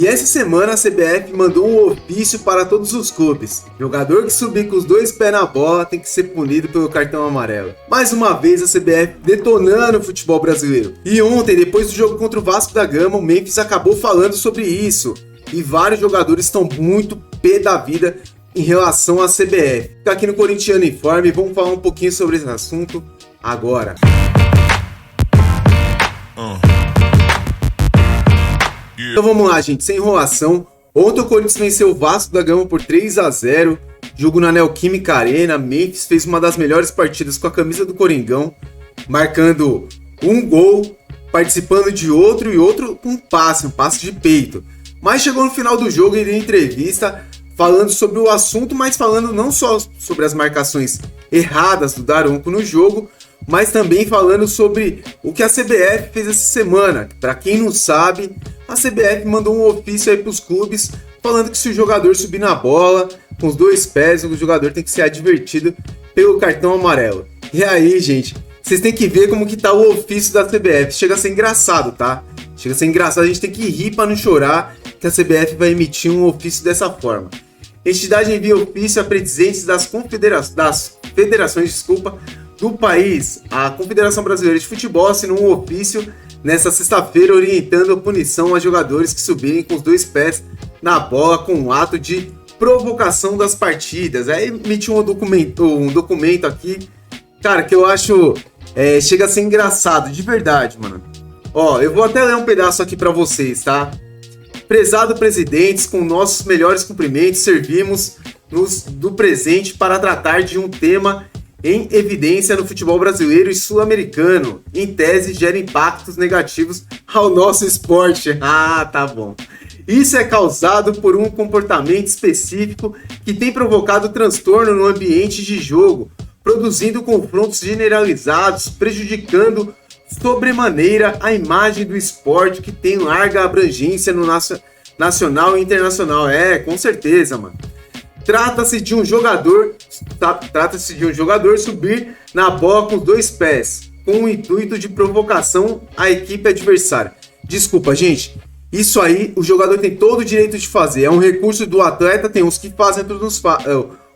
E essa semana a CBF mandou um ofício para todos os clubes. Jogador que subir com os dois pés na bola tem que ser punido pelo cartão amarelo. Mais uma vez a CBF detonando o futebol brasileiro. E ontem, depois do jogo contra o Vasco da Gama, o Memphis acabou falando sobre isso. E vários jogadores estão muito pé da vida em relação à CBF. Fica aqui no Corintiano Informe e vamos falar um pouquinho sobre esse assunto agora. Então vamos lá, gente, sem enrolação. Ontem o Corinthians venceu o Vasco da Gama por 3-0. Jogo na Neoquímica Arena. Memphis fez uma das melhores partidas com a camisa do Coringão, marcando um gol, participando de outro e outro com um passe de peito. Mas chegou no final do jogo e deu entrevista falando sobre o assunto, mas falando não só sobre as marcações erradas do Daronco no jogo, mas também falando sobre o que a CBF fez essa semana. Para quem não sabe, a CBF mandou um ofício aí para os clubes falando que se o jogador subir na bola com os dois pés, o jogador tem que ser advertido pelo cartão amarelo. E aí, gente, vocês têm que ver como que tá o ofício da CBF. Chega a ser engraçado, tá? Chega a ser engraçado, a gente tem que rir para não chorar que a CBF vai emitir um ofício dessa forma. A entidade envia ofício a presidentes das federações, do país. A Confederação Brasileira de Futebol assinou um ofício nesta sexta-feira orientando a punição a jogadores que subirem com os dois pés na bola com um ato de provocação das partidas. Aí emitiu um documento aqui, cara, que eu acho chega a ser engraçado, de verdade, mano. Ó, eu vou até ler um pedaço aqui pra vocês, tá? Prezado presidentes, com nossos melhores cumprimentos, servimos do presente para tratar de um tema em evidência no futebol brasileiro e sul-americano. Em tese, gera impactos negativos ao nosso esporte. Ah, tá bom. Isso é causado por um comportamento específico que tem provocado transtorno no ambiente de jogo, produzindo confrontos generalizados, prejudicando sobremaneira a imagem do esporte que tem larga abrangência no nacional e internacional. Com certeza, mano. Trata-se de um jogador subir na bola com os dois pés, com o intuito de provocação à equipe adversária. Desculpa, gente. Isso aí o jogador tem todo o direito de fazer. É um recurso do atleta, tem uns que fazem,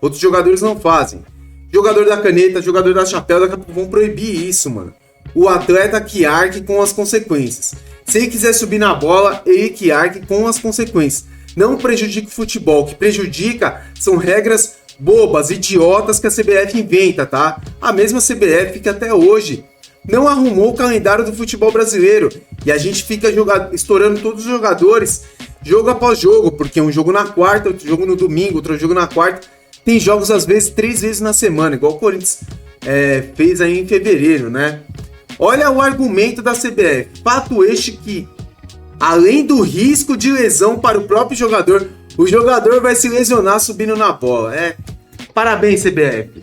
outros jogadores não fazem. Jogador da caneta, jogador da chapéu, daqui a pouco vão proibir isso, mano. O atleta que arque com as consequências. Se ele quiser subir na bola, ele que arque com as consequências. Não prejudica o futebol. O que prejudica são regras bobas, idiotas que a CBF inventa, tá? A mesma CBF que até hoje não arrumou o calendário do futebol brasileiro. E a gente fica estourando todos os jogadores, jogo após jogo, porque um jogo na quarta, outro jogo no domingo, outro jogo na quarta. Tem jogos às vezes 3 vezes na semana, igual o Corinthians fez aí em fevereiro, né? Olha o argumento da CBF. Fato este que, além do risco de lesão para o próprio jogador, o jogador vai se lesionar subindo na bola. Parabéns, CBF.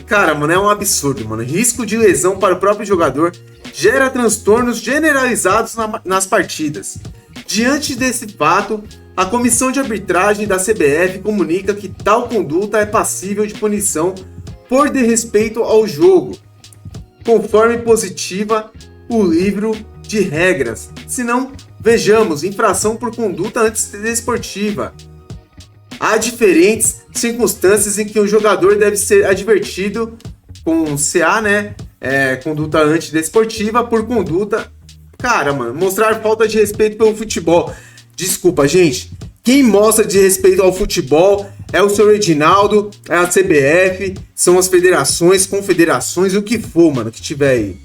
Cara, mano, é um absurdo, mano. Risco de lesão para o próprio jogador gera transtornos generalizados nas partidas. Diante desse fato, a comissão de arbitragem da CBF comunica que tal conduta é passível de punição por desrespeito ao jogo, conforme positiva o livro de regras. Se não, vejamos, infração por conduta antidesportiva. Há diferentes circunstâncias em que o jogador deve ser advertido com CA, né? Conduta antidesportiva por conduta... Cara, mano, mostrar falta de respeito pelo futebol. Desculpa, gente. Quem mostra de respeito ao futebol é o seu Reginaldo, é a CBF, são as federações, confederações, o que for, mano, que tiver aí.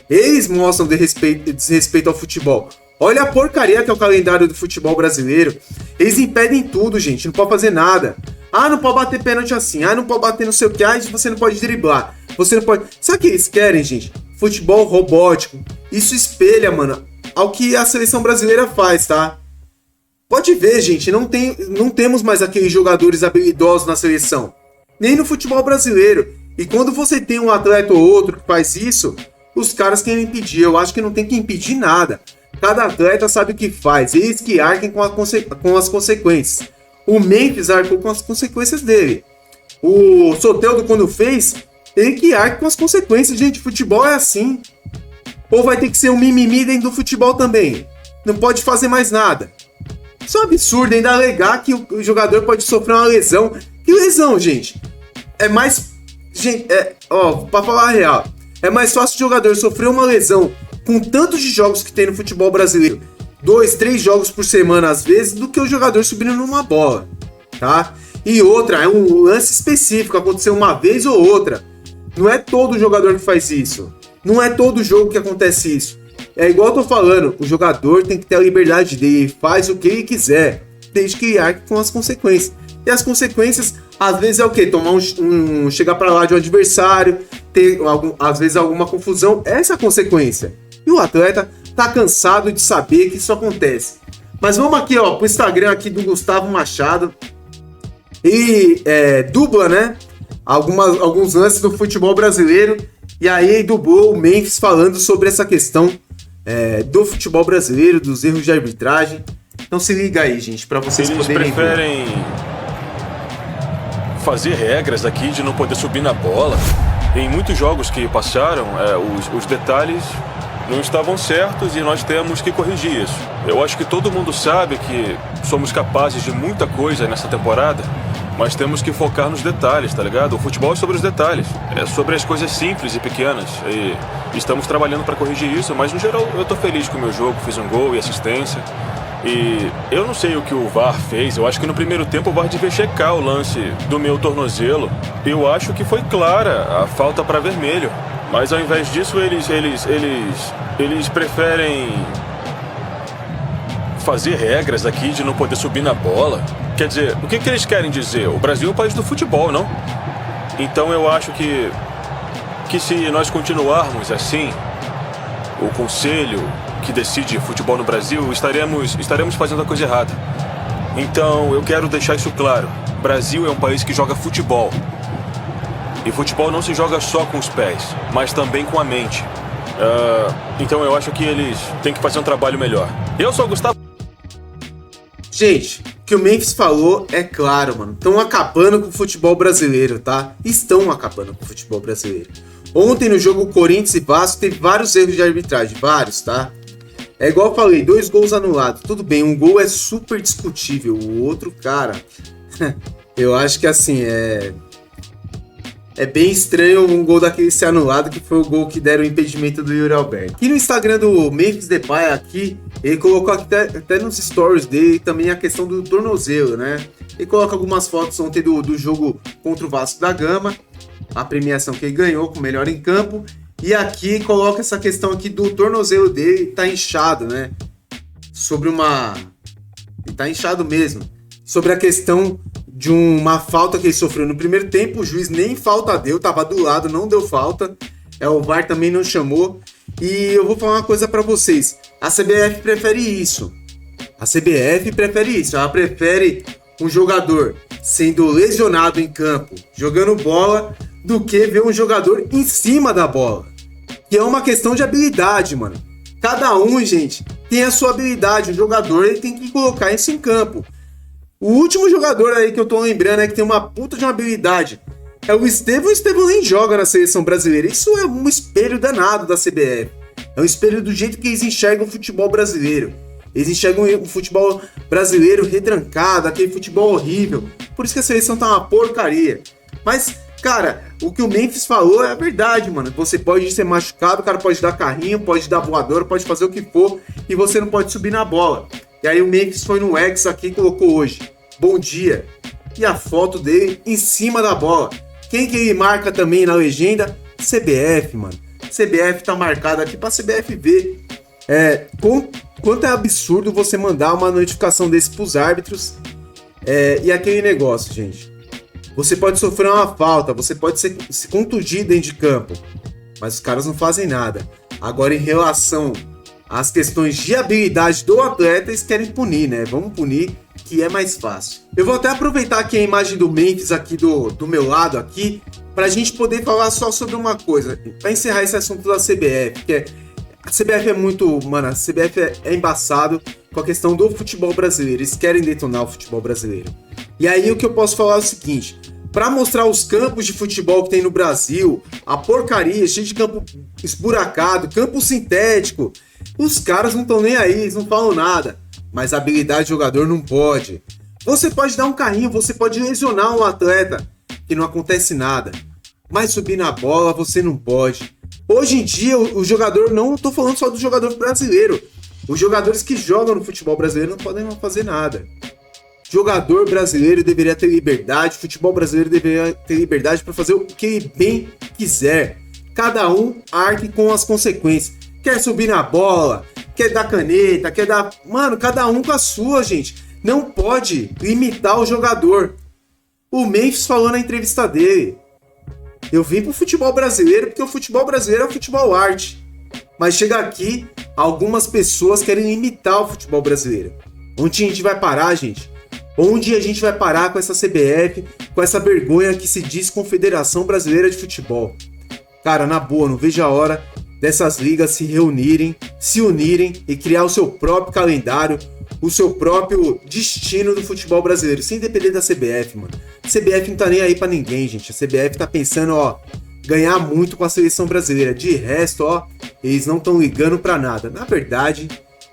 Eles mostram desrespeito ao futebol. Olha a porcaria que é o calendário do futebol brasileiro. Eles impedem tudo, gente. Não pode fazer nada. Ah, não pode bater pênalti assim. Ah, não pode bater não sei o que. Ah, você não pode driblar. Você não pode... Sabe o que eles querem, gente? Futebol robótico. Isso espelha, mano, ao que a seleção brasileira faz, tá? Pode ver, gente. Não temos mais aqueles jogadores habilidosos na seleção. Nem no futebol brasileiro. E quando você tem um atleta ou outro que faz isso, os caras querem impedir. Eu acho que não tem que impedir nada. Cada atleta sabe o que faz. Eles que arquem com as consequências. O Memphis arcou com as consequências dele. O Soteldo, quando fez, ele que arque com as consequências. Gente, futebol é assim. Ou vai ter que ser um mimimi dentro do futebol também. Não pode fazer mais nada. Isso é um absurdo, ainda alegar que o jogador pode sofrer uma lesão. Que lesão, gente? É mais... Gente, pra falar a real, é mais fácil o jogador sofrer uma lesão com tantos de jogos que tem no futebol brasileiro, 2, 3 jogos por semana às vezes, do que o jogador subindo numa bola, tá? E outra, é um lance específico, aconteceu uma vez ou outra. Não é todo jogador que faz isso. Não é todo jogo que acontece isso. É igual eu tô falando, o jogador tem que ter a liberdade dele, faz o que ele quiser, desde que arque com as consequências. E as consequências, às vezes é o quê? Tomar chegar para lá de um adversário, ter às vezes alguma confusão, essa é a consequência. E o atleta tá cansado de saber que isso acontece. Mas vamos aqui, ó, pro Instagram aqui do Gustavo Machado. E dubla, né? Alguns lances do futebol brasileiro. E aí dublou o Memphis falando sobre essa questão do futebol brasileiro, dos erros de arbitragem. Então se liga aí, gente, para vocês poderem ver. Eles preferem fazer regras aqui de não poder subir na bola. Em muitos jogos que passaram, os detalhes não estavam certos e nós temos que corrigir isso. Eu acho que todo mundo sabe que somos capazes de muita coisa nessa temporada, mas temos que focar nos detalhes, tá ligado? O futebol é sobre os detalhes, é sobre as coisas simples e pequenas. E estamos trabalhando para corrigir isso, mas no geral eu tô feliz com o meu jogo, fiz um gol e assistência. E eu não sei o que o VAR fez, eu acho que no primeiro tempo o VAR devia checar o lance do meu tornozelo. Eu acho que foi clara a falta para vermelho, mas ao invés disso eles preferem fazer regras aqui de não poder subir na bola. Quer dizer, o que eles querem dizer? O Brasil é o país do futebol, não? Então eu acho que se nós continuarmos assim, o conselho que decide futebol no Brasil, estaremos fazendo a coisa errada. Então eu quero deixar isso claro. O Brasil é um país que joga futebol. E futebol não se joga só com os pés, mas também com a mente. Então eu acho que eles têm que fazer um trabalho melhor. Eu sou o Gustavo. Gente, o que o Memphis falou é claro, mano. Estão acabando com o futebol brasileiro, tá? Estão acabando com o futebol brasileiro. Ontem no jogo Corinthians e Vasco teve vários erros de arbitragem, vários, tá? É igual eu falei, 2 gols anulados. Tudo bem, um gol é super discutível. O outro, cara, eu acho que assim, é bem estranho um gol daquele ser anulado, que foi o gol que deram o impedimento do Yuri Alberto. Aqui no Instagram do Memphis Depay, aqui, ele colocou até nos stories dele também a questão do tornozelo, né? Ele coloca algumas fotos ontem do jogo contra o Vasco da Gama, a premiação que ele ganhou com o melhor em campo. E aqui coloca essa questão aqui do tornozelo dele tá inchado, né? Ele tá inchado mesmo. Sobre a questão de uma falta que ele sofreu no primeiro tempo, o juiz nem falta deu, tava do lado, não deu falta. O VAR também não chamou. E eu vou falar uma coisa pra vocês. A CBF prefere isso. Ela prefere um jogador sendo lesionado em campo, jogando bola, do que ver um jogador em cima da bola. Que é uma questão de habilidade, mano. Cada um, gente, tem a sua habilidade. O jogador, ele tem que colocar isso em campo. O último jogador aí que eu tô lembrando que tem uma puta de uma habilidade é o Estevão. O Estevão nem joga na seleção brasileira. Isso é um espelho danado da CBF. É um espelho do jeito que eles enxergam o futebol brasileiro. Eles enxergam o futebol brasileiro retrancado, aquele futebol horrível. Por isso que a seleção tá uma porcaria. Mas, cara, o que o Memphis falou é a verdade, mano. Você pode ser machucado, o cara pode dar carrinho, pode dar voadora, pode fazer o que for, e você não pode subir na bola. E aí o Memphis foi no X aqui e colocou hoje: bom dia. E a foto dele em cima da bola. Quem que ele marca também na legenda? CBF, mano. CBF tá marcado aqui pra CBF ver. Quanto é absurdo você mandar uma notificação desse pros árbitros. E aquele negócio, gente. Você pode sofrer uma falta, você pode se contundir dentro de campo, mas os caras não fazem nada. Agora, em relação às questões de habilidade do atleta, eles querem punir, né? Vamos punir, que é mais fácil. Eu vou até aproveitar aqui a imagem do Memphis aqui do meu lado aqui, pra gente poder falar só sobre uma coisa, pra encerrar esse assunto da CBF, que a CBF é muito... Mano, a CBF é embaçado com a questão do futebol brasileiro. Eles querem detonar o futebol brasileiro. E aí o que eu posso falar é o seguinte: para mostrar os campos de futebol que tem no Brasil, a porcaria, cheio de campo esburacado, campo sintético, os caras não estão nem aí, eles não falam nada. mas a habilidade do jogador não pode. Você pode dar um carrinho, você pode lesionar um atleta, que não acontece nada. Mas subir na bola você não pode. Hoje em dia, o jogador, não estou falando só do jogador brasileiro, os jogadores que jogam no futebol brasileiro não podem fazer nada. Jogador brasileiro deveria ter liberdade, futebol brasileiro deveria ter liberdade para fazer o que ele bem quiser. Cada um arque com as consequências. Quer subir na bola, quer dar caneta, quer dar... Mano, cada um com a sua, gente. Não pode limitar o jogador. O Memphis falou na entrevista dele: eu vim pro futebol brasileiro porque o futebol brasileiro é o futebol arte. Mas chega aqui, algumas pessoas querem limitar o futebol brasileiro. Onde a gente vai parar, gente? Onde a gente vai parar com essa CBF, com essa vergonha que se diz Confederação Brasileira de Futebol? Cara, na boa, não vejo a hora dessas ligas se reunirem, se unirem e criar o seu próprio calendário, o seu próprio destino do futebol brasileiro, sem depender da CBF, mano. A CBF não tá nem aí pra ninguém, gente. A CBF tá pensando, ganhar muito com a seleção brasileira. De resto, eles não estão ligando pra nada. Na verdade,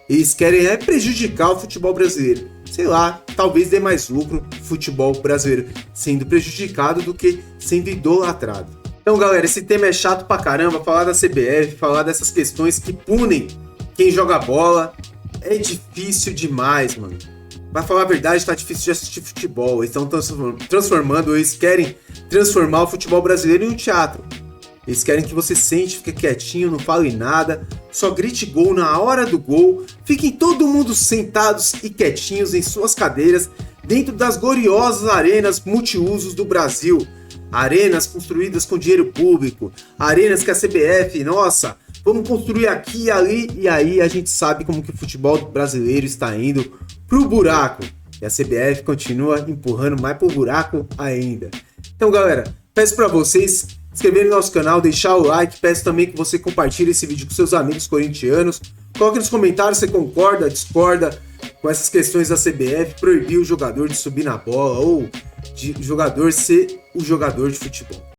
eles querem prejudicar o futebol brasileiro. Sei lá, talvez dê mais lucro o futebol brasileiro sendo prejudicado do que sendo idolatrado. Então, galera, esse tema é chato pra caramba. Falar da CBF, falar dessas questões que punem quem joga bola, é difícil demais, mano. Pra falar a verdade, tá difícil de assistir futebol. Eles estão transformando, eles querem transformar o futebol brasileiro em um teatro. Eles querem que você sente, fique quietinho, não fale nada, só grite gol na hora do gol, fiquem todo mundo sentados e quietinhos em suas cadeiras dentro das gloriosas arenas multiusos do Brasil. Arenas construídas com dinheiro público, arenas que a CBF, nossa, vamos construir aqui e ali, e aí a gente sabe como que o futebol brasileiro está indo pro buraco. E a CBF continua empurrando mais pro buraco ainda. Então, galera, peço para vocês se inscreverem no nosso canal, deixar o like, peço também que você compartilhe esse vídeo com seus amigos corintianos. Coloque nos comentários se concorda, discorda com essas questões da CBF, proibir o jogador de subir na bola ou de jogador ser o jogador de futebol.